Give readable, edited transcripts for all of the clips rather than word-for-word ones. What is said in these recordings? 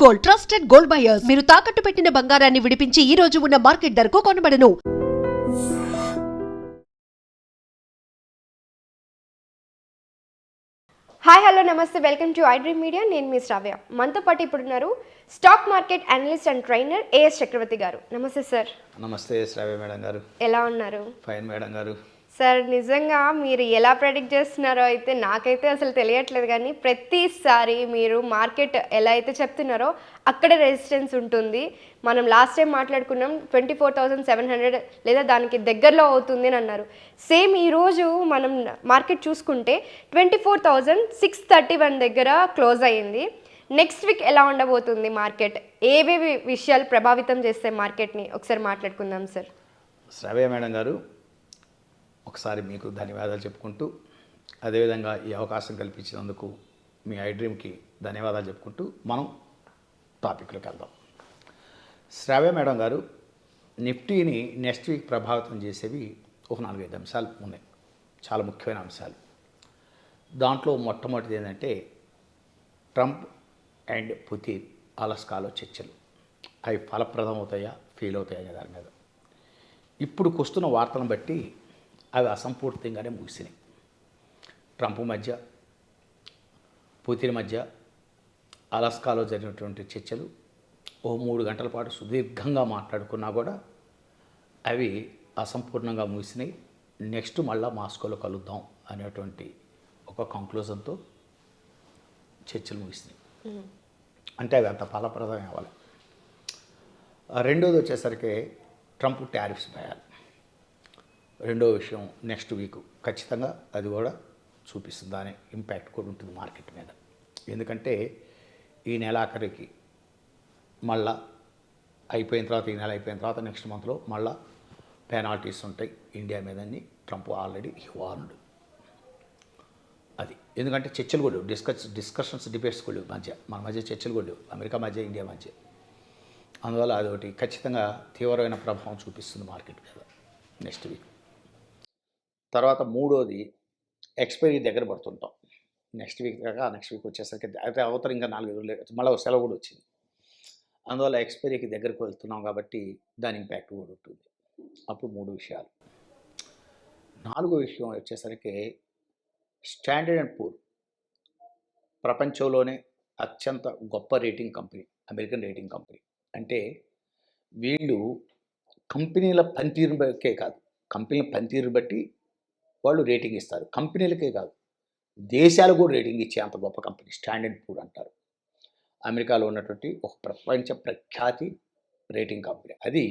Gold, trusted gold buyers. మీరు తాకట్టు పెట్టిన బంగారాన్ని విడిపించి ఈ రోజు ఉన్న మార్కెట్ ధరకు కొనబడను. హాయ్ హలో నమస్తే, వెల్కమ్ టు ఐడ్రీమ్ మీడియా. నేను మీ శ్రావ్య. మనతో పాటు ఇప్పుడున్నారు stock market analyst and trainer A S Chakravarthy గారు. నమస్తే సార్. నమస్తే శ్రావ్య మేడం గారు. ఎలా ఉన్నారు? ఫైన్ మేడం గారు. సార్, నిజంగా మీరు ఎలా ప్రెడిక్ట్ చేస్తున్నారో అయితే నాకైతే అసలు తెలియట్లేదు, కానీ ప్రతిసారి మీరు మార్కెట్ ఎలా అయితే చెప్తున్నారో అక్కడే రెసిస్టెన్స్ ఉంటుంది. మనం లాస్ట్ టైం మాట్లాడుకున్నాం 24,700 లేదా దానికి దగ్గరలో అవుతుంది అని అన్నారు. సేమ్ ఈరోజు మనం మార్కెట్ చూసుకుంటే 24,631 దగ్గర క్లోజ్ అయ్యింది. నెక్స్ట్ వీక్ ఎలా ఉండబోతుంది మార్కెట్? ఏవేవి విషయాలు ప్రభావితం చేస్తాయి మార్కెట్ని ఒకసారి మాట్లాడుకుందాం సార్. శ్రావ్య మేడం గారు, ఒకసారి మీకు ధన్యవాదాలు చెప్పుకుంటూ, అదేవిధంగా ఈ అవకాశం కల్పించినందుకు మీ ఐడ్రీమ్కి ధన్యవాదాలు చెప్పుకుంటూ మనం టాపిక్లోకి వెళ్దాం. శ్రావ్య మేడం గారు, నిఫ్టీని నెక్స్ట్ వీక్ ప్రభావితం చేసేవి ఒక 4-5 అంశాలు ఉన్నాయి, చాలా ముఖ్యమైన అంశాలు. దాంట్లో మొట్టమొదటిది ఏంటంటే ట్రంప్ అండ్ పుతిన్ అలాస్కాలో చర్చలు. అవి ఫలప్రదం అవుతాయా, ఫెయిల్ అవుతాయా అనే దాని మీద. ఇప్పుడు వస్తున్న వార్తలను బట్టి అవి అసంపూర్తిగానే ముగిసినాయి. ట్రంప్ మధ్య, పుతిన్ మధ్య అలాస్కాలో జరిగినటువంటి చర్చలు 3 గంటల పాటు సుదీర్ఘంగా మాట్లాడుకున్నా కూడా అవి అసంపూర్ణంగా ముగిసినాయి. నెక్స్ట్ మళ్ళీ మాస్కోలో కలుద్దాం అనేటువంటి ఒక కంక్లూజన్తో చర్చలు ముగిసినాయి. అంటే అవి అంత ఫలప్రదం అవ్వాలి. రెండోది వచ్చేసరికి ట్రంప్ టారిఫ్స్ భయాలు. రెండో విషయం, నెక్స్ట్ వీక్ ఖచ్చితంగా అది కూడా చూపిస్తుంది, దాని ఇంపాక్ట్ కూడా ఉంటుంది మార్కెట్ మీద. ఎందుకంటే ఈ నెలాఖరికి మళ్ళా అయిపోయిన తర్వాత, ఈ నెల అయిపోయిన తర్వాత నెక్స్ట్ మంత్లో మళ్ళా పెనాల్టీస్ ఉంటాయి ఇండియా మీదని ట్రంప్ ఆల్రెడీ వార్న్డ్. అది ఎందుకంటే చర్చలు కూడా డిస్కషన్స్ డిబేట్స్ కూడా మన మధ్య చర్చలు కూడా అమెరికా మధ్య, ఇండియా మధ్య. అందువల్ల అదొకటి ఖచ్చితంగా తీవ్రమైన ప్రభావం చూపిస్తుంది మార్కెట్ మీద నెక్స్ట్ వీక్. తర్వాత మూడోది, ఎక్స్పైరీ దగ్గర పడుతుంటాం. నెక్స్ట్ వీక్ దాకా నెక్స్ట్ వీక్ వచ్చేసరికి అయితే అవతల ఇంకా 4 రోజులు మళ్ళీ సెలవు కూడా వచ్చింది. అందువల్ల ఎక్స్పైరీకి దగ్గరకు వెళ్తున్నాం కాబట్టి దాని ఇంపాక్ట్ కూడా ఉంటుంది. అప్పుడు 3 విషయాలు. 4వ విషయం వచ్చేసరికి స్టాండర్డ్ అండ్ పూర్ ప్రపంచంలోనే అత్యంత గొప్ప rating company, American rating company. అంటే వీళ్ళు కంపెనీల పనితీరుని బట్టే కాదు, కంపెనీల పనితీరు బట్టి వాళ్ళు రేటింగ్ ఇస్తారు. కంపెనీలకే కాదు, దేశాలు కూడా రేటింగ్ ఇచ్చే అంత గొప్ప కంపెనీ స్టాండర్డ్ పూర్ అంటారు. అమెరికాలో ఉన్నటువంటి ఒక ప్రపంచ ప్రఖ్యాతి రేటింగ్ కంపెనీ. అది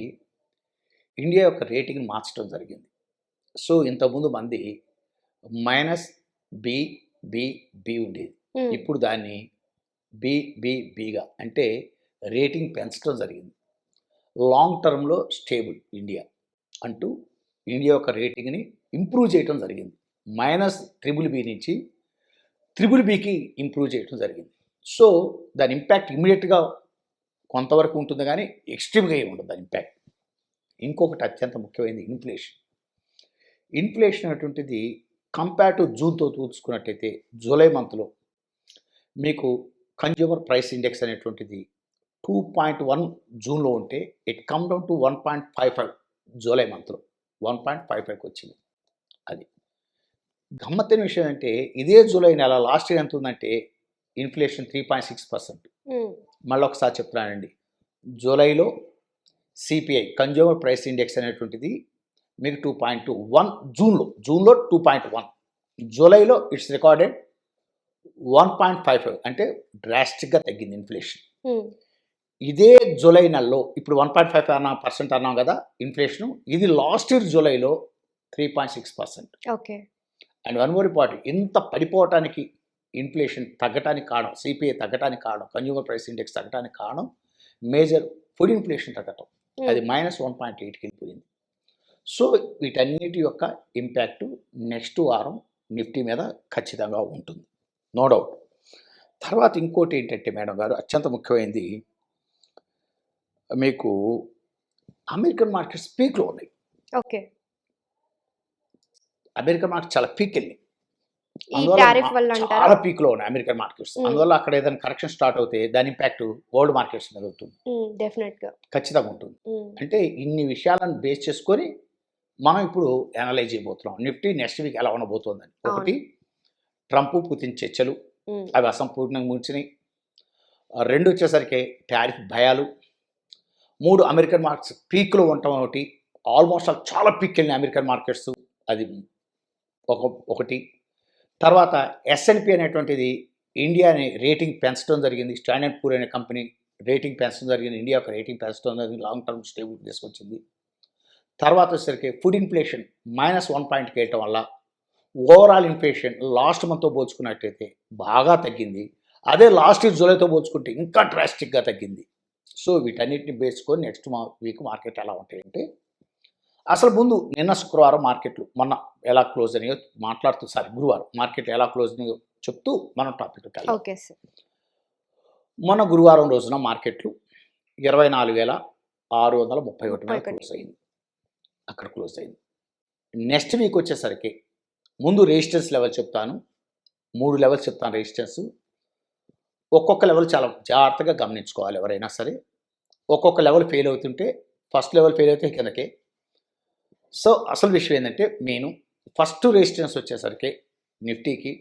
ఇండియా యొక్క రేటింగ్ని మార్చడం జరిగింది. సో ఇంతకుముందు మంది -BBB ఉండేది, ఇప్పుడు దాన్ని BBBగా అంటే రేటింగ్ పెంచడం జరిగింది. లాంగ్ టర్మ్లో స్టేబుల్ ఇండియా అంటూ ఇండియా యొక్క రేటింగ్ని ఇంప్రూవ్ చేయడం జరిగింది. -BBB నుంచి BBBకి ఇంప్రూవ్ చేయడం జరిగింది. సో దాని ఇంపాక్ట్ ఇమీడియట్గా కొంతవరకు ఉంటుంది, కానీ ఎక్స్ట్రీమ్గా ఏమి ఉండదు దాని ఇంపాక్ట్. ఇంకొకటి అత్యంత ముఖ్యమైనది ఇన్ఫ్లేషన్ అనేటువంటిది కంపేర్ టు జూన్తో చూసుకున్నట్టయితే జూలై మంత్లో మీకు కన్జ్యూమర్ ప్రైస్ ఇండెక్స్ అనేటువంటిది 2.1 జూన్లో ఉంటే it come down to 1.55 July మంత్లో 1.55కి వచ్చింది. అది గమ్మత్తైన విషయం అంటే ఇదే జూలై నెల లాస్ట్ ఇయర్ ఎంత ఉందంటే ఇన్ఫ్లేషన్ 3.6%. మళ్ళీ ఒకసారి చెప్తున్నానండి, జూలైలో సిపిఐ కన్జ్యూమర్ ప్రైస్ ఇండెక్స్ అనేటువంటిది మీకు 2.21 జూన్లో 2.1, జూలైలో ఇట్స్ రికార్డెడ్ 1.55, అంటే డ్రాస్టిక్గా తగ్గింది ఇన్ఫ్లేషన్. ఇదే జూలై నెలలో ఇప్పుడు 1.5% అన్నాం కదా ఇన్ఫ్లేషన్, ఇది లాస్ట్ ఇయర్ జూలైలో 3.6%. Okay. And one more important, ఇంత పడిపోవటానికి ఇన్ఫ్లేషన్ తగ్గటానికి కారణం, సిపిఐ తగ్గటానికి కారణం, కన్జ్యూమర్ ప్రైస్ ఇండెక్స్ తగ్గటానికి కారణం మేజర్ ఫుడ్ ఇన్ఫ్లేషన్ తగ్గటం. అది -1.8కి వెళ్ళిపోయింది. సో వీటన్నిటి యొక్క ఇంపాక్ట్ నెక్స్ట్ వారం నిఫ్టీ మీద ఖచ్చితంగా ఉంటుంది, నో డౌట్. తర్వాత ఇంకోటి ఏంటంటే మేడం గారు, అత్యంత ముఖ్యమైనది, మీకు అమెరికన్ మార్కెట్స్ పీక్లో ఉన్నాయి. ఓకే. అమెరికన్ మార్కెట్ చాలా పీక్ వెళ్ళింది. ఈ టారిఫ్ వల్ల అంటారా? చాలా పీక్లో ఉన్నాయి అమెరికన్ మార్కెట్స్. అందువల్ల అక్కడ ఏదైనా కరెక్షన్ స్టార్ట్ అవుతే దాని ఇంపాక్ట్ వరల్డ్ మార్కెట్స్ మీద అవుతుంది, డెఫినెట్ గా ఖచ్చితంగా ఉంటుంది. అంటే ఇన్ని విషయాలను బేస్ చేసుకొని మనం ఇప్పుడు అనలైజ్ చేయబోతున్నాం నిఫ్టీ నెక్స్ట్ వీక్ ఎలా ఉండబోతోందని. ఒకటి, ట్రంప్ పుతిన్ చర్చలు, అవి అసంపూర్ణంగా ముగిసినాయి. రెండు వచ్చేసరికి టారిఫ్ భయాలు. మూడు, అమెరికన్ మార్కెట్స్ పీక్లో ఉండటం ఒకటి, ఆల్మోస్ట్ చాలా పీక్ వెళ్ళిన అమెరికన్ మార్కెట్స్, అది ఒకటి. తర్వాత S&P అనేటువంటిది ఇండియాని రేటింగ్ పెంచడం జరిగింది. స్టాండర్డ్ పూర్ అనే కంపెనీ రేటింగ్ పెంచడం జరిగింది, ఇండియా యొక్క రేటింగ్ పెంచడం జరిగింది, లాంగ్ టర్మ్ స్టేబిలిటీ తీసుకొచ్చింది. తర్వాత వచ్చేసరికి ఫుడ్ ఇన్ఫ్లేషన్ -1 వేయటం వల్ల ఓవరాల్ ఇన్ఫ్లేషన్ లాస్ట్ మంత్తో పోల్చుకున్నట్టయితే బాగా తగ్గింది. అదే లాస్ట్ ఇయర్ జూలైతో పోల్చుకుంటే ఇంకా డ్రాస్టిక్గా తగ్గింది. సో వీటన్నిటిని బేసుకొని నెక్స్ట్ వీక్ మార్కెట్ ఎలా ఉంటాయంటే, అసలు ముందు నిన్న శుక్రవారం మార్కెట్లు మొన్న ఎలా క్లోజ్ అయ్యో గురువారం మార్కెట్లు ఎలా క్లోజ్ అయ్యో చెప్తూ మనం టాపిక్కి వెళ్ళాలి. Okay sir. మొన్న గురువారం రోజున మార్కెట్లు 24,631 మీద క్లోజ్ అయింది, అక్కడ క్లోజ్ అయింది. నెక్స్ట్ వీక్ వచ్చేసరికి ముందు రెసిస్టెన్స్ లెవెల్ చెప్తాను, 3 లెవెల్స్ చెప్తాను రెసిస్టెన్స్. ఒక్కొక్క లెవెల్ చాలా జాగ్రత్తగా గమనించుకోవాలి ఎవరైనా సరే. ఒక్కొక్క లెవెల్ ఫెయిల్ అవుతుంటే, ఫస్ట్ లెవెల్ ఫెయిల్ అయితే కిందకే. సో అసలు విషయం ఏంటంటే, నేను ఫస్ట్ రెసిస్టెన్స్ వచ్చేసరికి నిఫ్టీకి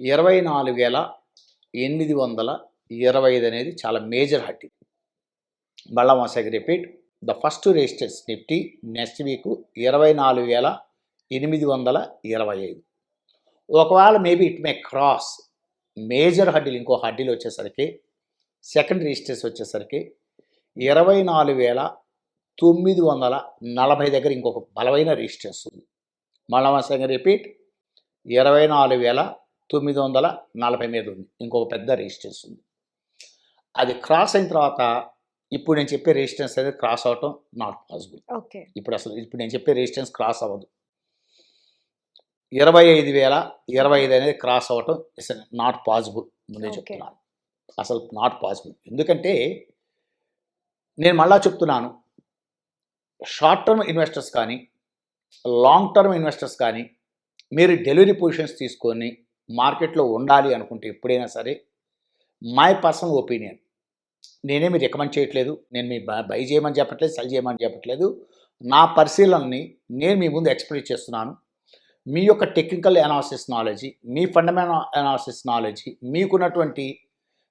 24,825 అనేది చాలా మేజర్ హట్టి. మళ్ళా ఒకసారి repeat, the first resistance Nifty next week 24,825. ఒకవేళ maybe it may cross major హడ్డీలు, ఇంకో హడ్డీలు వచ్చేసరికి సెకండ్ రెసిస్టెన్స్ వచ్చేసరికి 24,940 దగ్గర ఇంకొక బలమైన రెసిస్టెన్స్ ఉంది. మళ్ళా ఒకసారి రిపీట్, 24,940 మీద ఉంది, ఇంకొక పెద్ద రెసిస్టెన్స్ ఉంది. అది క్రాస్ అయిన తర్వాత ఇప్పుడు నేను చెప్పే రెసిస్టెన్స్ అనేది క్రాస్ అవ్వటం నాట్ పాసిబుల్. ఓకే. ఇప్పుడు నేను చెప్పే రెసిస్టెన్స్ క్రాస్ అవ్వదు. 25,025 అనేది క్రాస్ అవ్వటం ఇట్స్ నాట్ పాసిబుల్, ముందే చెప్తున్నాను, అసలు నాట్ పాసిబుల్. ఎందుకంటే నేను మళ్ళా చెప్తున్నాను, షార్ట్ టర్మ్ ఇన్వెస్టర్స్ కానీ లాంగ్ టర్మ్ ఇన్వెస్టర్స్ కానీ మీరు డెలివరీ పొజిషన్స్ తీసుకొని మార్కెట్లో ఉండాలి అనుకుంటే ఎప్పుడైనా సరే, మై పర్సనల్ ఒపీనియన్, నేనేమి రికమెండ్ చేయట్లేదు, నేను మీ బై చేయమని చెప్పట్లేదు, సెల్ చేయమని చెప్పట్లేదు, నా పరిశీలనని నేను మీ ముందు ఎక్స్ప్లెయిన్ చేస్తున్నాను. మీ యొక్క టెక్నికల్ అనాలిసిస్ నాలెడ్జి, మీ ఫండమెంటల్ అనాలిసిస్ నాలెడ్జి, మీకున్నటువంటి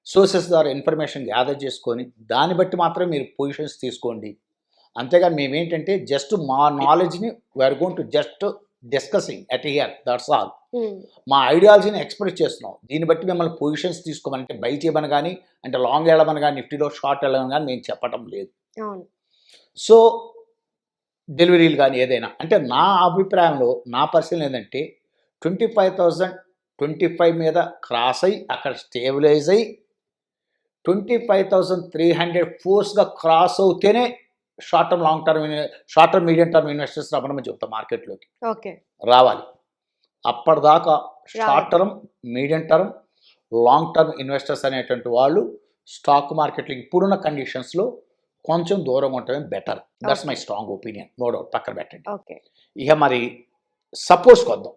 సోర్సెస్ ద్వారా ఇన్ఫర్మేషన్ గ్యాదర్ చేసుకొని దాన్ని బట్టి మాత్రమే మీరు పొజిషన్స్ తీసుకోండి. అంతేగాని మేమేంటంటే జస్ట్ మా నాలెడ్జ్ని we are going to just discussing at here, that's all. మా ఐడియాలజీని ఎక్స్ప్రెస్ చేస్తున్నాం. దీన్ని బట్టి మిమ్మల్ని పొజిషన్స్ తీసుకోమని, బై చేయమని కానీ, అంటే లాంగ్ వెళ్ళమని కానీ, నిఫ్టీలో షార్ట్ వెళ్ళమని కానీ మేము చెప్పటం లేదు. సో డెలివరీలు కానీ ఏదైనా, అంటే నా అభిప్రాయంలో నా పరిశీలన ఏంటంటే 25,025 మీద క్రాస్ అయ్యి అక్కడ స్టేబిలైజ్ అయ్యి 25,300 ఫోర్స్గా క్రాస్ అవుతేనే short term medium term investors రమ్మని చెప్తాం మార్కెట్లోకి. ఓకే, రావాలి. అప్పటిదాకా short term, medium term, long term investors అనేటువంటి వాళ్ళు స్టాక్ మార్కెట్లో ఇప్పుడున్న కండిషన్స్లో కొంచెం దూరంగా ఉండటమే better. That's my strong opinion, no doubt, పక్కన పెట్టండి. ఇక మరి సపోర్ట్స్ కొద్దాం.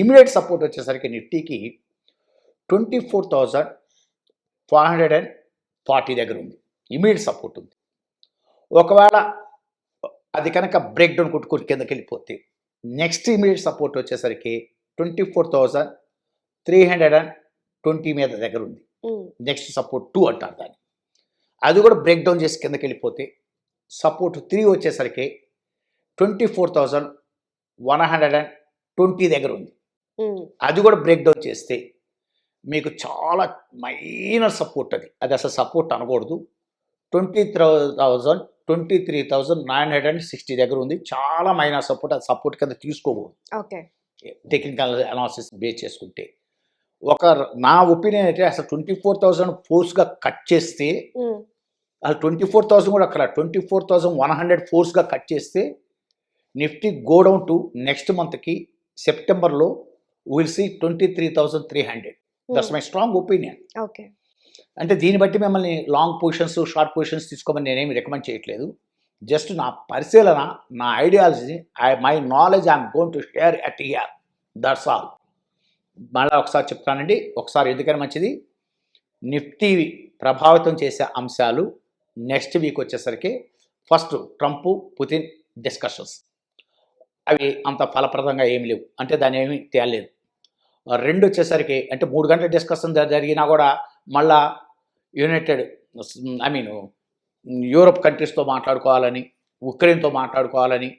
ఇమీడియట్ సపోర్ట్ వచ్చేసరికి నిఫ్టీకి 24,440 దగ్గర ఉంది, ఇమీడియట్ సపోర్ట్ ఉంది. ఒకవేళ అది కనుక బ్రేక్ డౌన్ కొట్టుకుని కిందకి వెళ్ళిపోతే నెక్స్ట్ ఇమీడియట్ సపోర్ట్ వచ్చేసరికి 24,320 మీద దగ్గర ఉంది. నెక్స్ట్ సపోర్ట్ 2 అంటారు దాన్ని. అది కూడా బ్రేక్ డౌన్ చేసి కిందకి వెళ్ళిపోతే సపోర్ట్ 3 వచ్చేసరికి 24,120 దగ్గర ఉంది. అది కూడా బ్రేక్ డౌన్ చేస్తే మీకు చాలా మైనర్ సపోర్ట్, అది అసలు సపోర్ట్ అనకూడదు. 23,960 దగ్గర ఉంది, చాలా మైనర్ సపోర్ట్. అది సపోర్ట్ కింద తీసుకోకూడదు టెక్నికల్ అనాలిసిస్ బేస్ చేసుకుంటే. నా ఒపీనియన్ అయితే అసలు 24,000 ఫోర్స్గా కట్ చేస్తే, అసలు 24,000 కూడా అక్కడ 24,100 ఫోర్స్గా కట్ చేస్తే Nifty go down to next మంత్కి సెప్టెంబర్లో will see 23,300. That's my strong opinion. అంటే దీన్ని బట్టి మిమ్మల్ని లాంగ్ పొజిషన్స్, షార్ట్ పొజిషన్స్ తీసుకోమని నేనేమి రికమెండ్ చేయట్లేదు. జస్ట్ నా పరిశీలన, నా ideology, my knowledge I'm going to share at here. That's all. మళ్ళీ ఒకసారి చెప్తానండి, ఒకసారి ఎందుకని మంచిది. నిఫ్టీ ప్రభావితం చేసే అంశాలు నెక్స్ట్ వీక్ వచ్చేసరికి ఫస్ట్ ట్రంప్ పుతిన్ డిస్కషన్స్, అవి అంత ఫలప్రదంగా ఏమి లేవు, అంటే దాని ఏమీ తేలేదు. రెండు వచ్చేసరికి అంటే 3 గంటల డిస్కషన్ జరిగినా కూడా మళ్ళా యూరోప్ కంట్రీస్తో మాట్లాడుకోవాలని, ఉక్రెయిన్తో మాట్లాడుకోవాలని,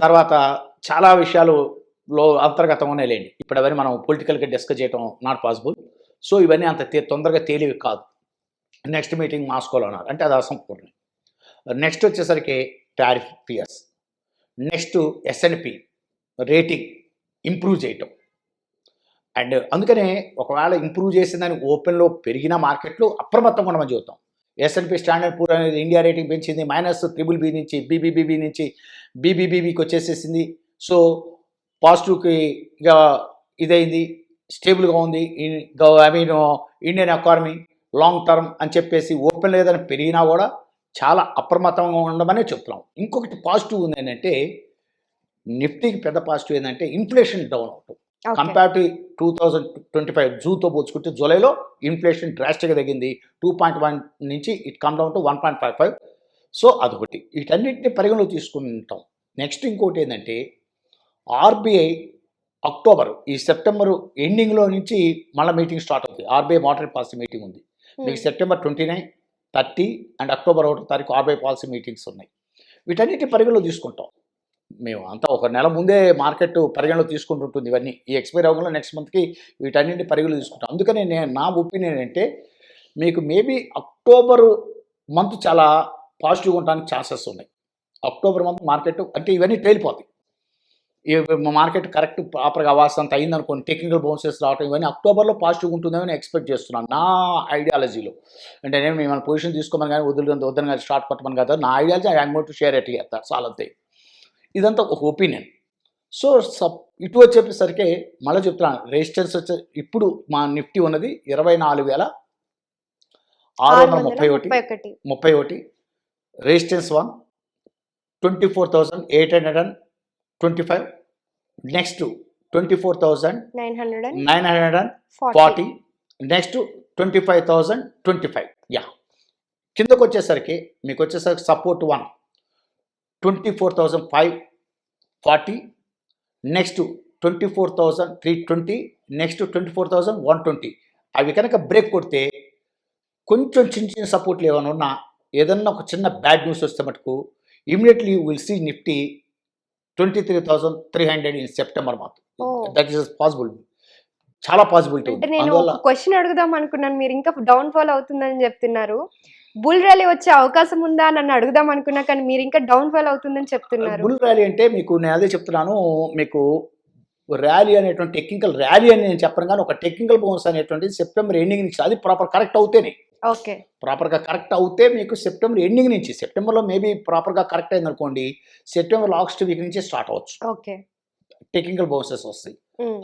తర్వాత చాలా విషయాలులో అంతర్గతంగానే లేండి. ఇప్పుడు అవన్నీ మనం పొలిటికల్గా డిస్కస్ చేయడం నాట్ పాసిబుల్. సో ఇవన్నీ అంత తొందరగా తేలివి కాదు. నెక్స్ట్ మీటింగ్ మాస్కోలో ఉన్నారు అంటే అది అసంపూర్ణ. నెక్స్ట్ వచ్చేసరికి tariff fears, next S&P rating improve చేయటం. అండ్ అందుకనే ఒకవేళ ఇంప్రూవ్ చేసిందని ఓపెన్లో పెరిగిన మార్కెట్లు అప్రమత్తంగా మనం చూద్దాం. S&P స్టాండర్డ్ పూర్ అనేది ఇండియా రేటింగ్ పెంచింది, -BBB నుంచి BBBB నుంచి BBBBకి వచ్చేసేసింది. సో పాజిటివ్కి ఇక ఇదైంది, స్టేబుల్గా ఉంది. ఇండియన్ ఎకానమీ లాంగ్ టర్మ్ అని చెప్పేసి ఓపెన్ లేదని పెరిగినా కూడా చాలా అప్రమత్తంగా ఉండమనే చెప్తున్నాం. ఇంకొకటి పాజిటివ్ ఉంది ఏంటంటే, నిఫ్టీకి పెద్ద పాజిటివ్ ఏంటంటే ఇన్ఫ్లేషన్ డౌన్ అవటం. కంపేర్ టు 2025 జూన్తో పోల్చుకుంటే జూలైలో ఇన్ఫ్లేషన్ డ్రాస్టిక్గా తగ్గింది. 2.1 నుంచి it come down to 1.55. So అదొకటి, వీటన్నిటిని పరిగణలో తీసుకుంటాం. నెక్స్ట్ ఇంకోటి ఏంటంటే RBI అక్టోబర్ ఈ సెప్టెంబర్ ఎండింగ్లో నుంచి మళ్ళీ మీటింగ్ స్టార్ట్ అవుతుంది. RBI మానిటరీ పాలసీ మీటింగ్ ఉంది మీకు సెప్టెంబర్ 29, 30 అండ్ అక్టోబర్ 1 తారీఖు RBI పాలసీ మీటింగ్స్ ఉన్నాయి. వీటన్నిటి పరిగణలో తీసుకుంటాం. మేము అంతా ఒక నెల ముందే మార్కెట్ పరిగణలో తీసుకుంటుంటుంది. ఇవన్నీ ఈ ఎక్స్పైర్ అవ్వడంలో నెక్స్ట్ మంత్కి వీటన్నింటి పరిగణలో తీసుకుంటాం. అందుకని నా ఒపీనియన్ అంటే మీకు మేబీ అక్టోబర్ మంత్ చాలా పాజిటివ్గా ఉండడానికి ఛాన్సెస్ ఉన్నాయి. అక్టోబర్ మంత్ మార్కెట్ అంటే ఇవన్నీ తేలిపోతాయి. ఈ మార్కెట్ కరెక్ట్ ప్రాపర్గా అవ్వాల్సినంత అయిందనుకోండి, టెక్నికల్ బౌన్సెస్ రావడం, ఇవన్నీ అక్టోబర్లో పాజిటివ్గా ఉంటుందని నేను ఎక్స్పెక్ట్ చేస్తున్నాను నా ఐడియాలజీలో. అంటే నేను మిమ్మల్ని పొజిషన్ తీసుకోమని కానీ వద్దని కానీ స్టార్ట్ కొట్టమని కదా, నా ideology I am going to share it here, that's all. అంతే, ఇదంతా ఒక ఒపీనియన్. సో ఇటు వచ్చేసరికి మళ్ళీ చెప్తున్నాను, రెసిస్టెన్స్ వచ్చే ఇప్పుడు మా నిఫ్టీ ఉన్నది 24,631. రెసిస్టెన్స్ 1 24,825. నెక్స్ట్ 24,940. నెక్స్ట్ 25,025. యా, కిందకు వచ్చేసరికి మీకు వచ్చేసరికి సపోర్ట్ 1 24,540. నెక్స్ట్ 24,320. నెక్స్ట్ 24,120. అవి కనుక బ్రేక్ కొడితే కొంచెం చిన్న సపోర్ట్లు ఏమైనా ఉన్నా, ఏదన్నా ఒక చిన్న బ్యాడ్ న్యూస్ వస్తే మటుకు immediately will see Nifty 23,300 in September month. That is possible, చాలా పాసిబిలిటీ ఉంది. నేను క్వశ్చన్ అడుగుదాం అనుకున్నాను, మీరు ఇంకా డౌన్ ఫాల్ అవుతుందని చెప్తున్నారు. బుల్ ర్యాలీ వచ్చే అవకాశం ఉందా నన్ను అడుగుదాం అనుకున్నా, కానీ మీరు ఇంకా డౌన్ ఫాల్ అవుతుందని చెప్తున్నారు. బుల్ ర్యాలీ అంటే మీకు నేను అదే చెప్తున్నాను, మీకు ర్యాలీ అనేటువంటి టెక్నికల్ ర్యాలీ అని నేను చెప్పను, కానీ ఒక టెక్నికల్ బౌన్స్ అనేటువంటి సెప్టెంబర్ ఎండింగ్ నుంచి అది ప్రాపర్ కరెక్ట్ అవుతేనే, ఓకే ప్రాపర్గా కరెక్ట్ అవుతే మీకు సెప్టెంబర్ ఎండింగ్ నుంచి, సెప్టెంబర్లో మేబీ ప్రాపర్గా కరెక్ట్ అయింది అనుకోండి, సెప్టెంబర్ లాస్ట్ వీక్ నుంచి స్టార్ట్ అవ్వచ్చు. ఓకే, టెక్నికల్ బౌన్సెస్ వస్తాయి.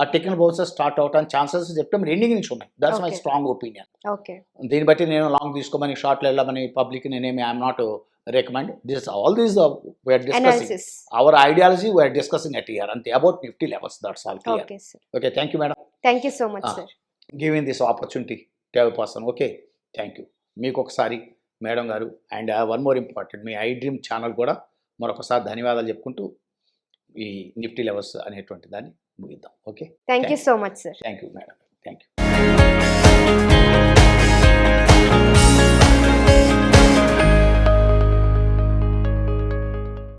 ఆ టెక్నికల్ బౌన్సెస్ స్టార్ట్ అవడానికి ఛాన్సెస్ సెప్టెంబర్ ఎండింగ్ నుంచి ఉన్నాయి. That's my strong opinion. Okay, దీన్ని బట్టి నేను లాంగ్ తీసుకోమని, షార్ట్లో వెళ్ళమని పబ్లిక్ నేనేమి I'm not recommend. This all these we are discussing. Analysis. Our ideology we are discussing at here and about Nifty levels. That's all clear. Okay, sir. Okay, thank you, madam. Thank you so much, sir. Giving this opportunity to have a person. Okay, thank you. మీకు ఒకసారి madam గారు and one more important, me I dream channel కూడా మరొకసారి ధన్యవాదాలు చెప్పుకుంటూ ఈ Nifty levels అనేటువంటి దాన్ని ముగిద్దాం. Okay, thank you so much, sir. Thank you madam, thank you.